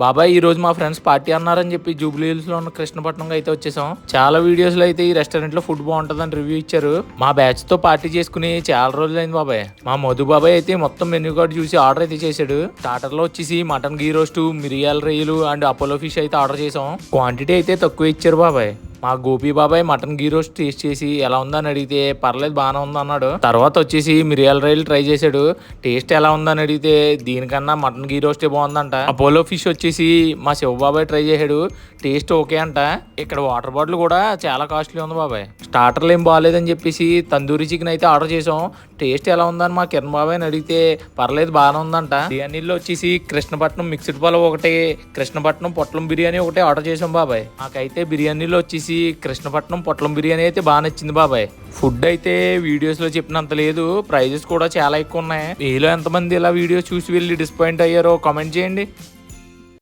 బాబాయ్ ఈ రోజు మా ఫ్రెండ్స్ పార్టీ అన్నారని చెప్పి జూబ్లీ హిల్స్ లో ఉన్న కృష్ణపట్నం అయితే వచ్చేసాం. చాలా వీడియోస్ లో అయితే ఈ రెస్టారెంట్ లో ఫుడ్ బాగుంటుందని రివ్యూ ఇచ్చారు. మా బ్యాచ్ తో పార్టీ చేసుకుని చాలా రోజులైంది బాబాయ్. మా మధు బాబాయ్ అయితే మొత్తం మెన్యూ కార్డు చూసి ఆర్డర్ అయితే చేశాడు. స్టార్టర్ లో వచ్చేసి మటన్ గీ రోస్ట్, మిరియాల రొయ్యలు అండ్ అపోలో ఫిష్ అయితే ఆర్డర్ చేసాం. క్వాంటిటీ అయితే తక్కువ ఇచ్చారు బాబాయ్. మా గోపి బాబాయ్ మటన్ గీ రోస్ట్ టేస్ట్ చేసి ఎలా ఉందని అడిగితే పర్లేదు బాగానే ఉంది అన్నాడు. తర్వాత వచ్చేసి మిరియాల రొయ్యలు ట్రై చేశాడు. టేస్ట్ ఎలా ఉందని అడిగితే దీనికన్నా మటన్ గీ రోస్టే బాగుందంట. అపోలో ఫిష్ వచ్చేసి మా శివ బాబాయ్ ట్రై చేశాడు. టేస్ట్ ఓకే అంట. ఇక్కడ వాటర్ బాటిల్ కూడా చాలా కాస్ట్లీ ఉంది బాబాయ్. స్టార్టర్లు ఏం బాగాలేదని చెప్పేసి తందూరి చికెన్ అయితే ఆర్డర్ చేసాం. టేస్ట్ ఎలా ఉందని మా కిరణ్ బాబాయ్ని అడిగితే పర్లేదు బాగానే ఉందంట. బిర్యానీలో వచ్చేసి కృష్ణపట్నం మిక్స్డ్ పలావ్ ఒకటి, కృష్ణపట్నం పొట్లం బిర్యానీ ఒకటి ఆర్డర్ చేసాం బాబాయ్. నాకైతే బిర్యానీలో వచ్చేసి కృష్ణపట్నం పొట్లం బిర్యానీ అయితే బాగా నచ్చింది బాబాయ్. ఫుడ్ అయితే వీడియోస్ లో చెప్పినంత లేదు, ప్రైజెస్ కూడా చాలా ఎక్కువ ఉన్నాయి. మీలో ఎంతమంది ఇలా వీడియోస్ చూసి వెళ్ళి డిసప్పాయింట్ అయ్యారో కామెంట్ చేయండి.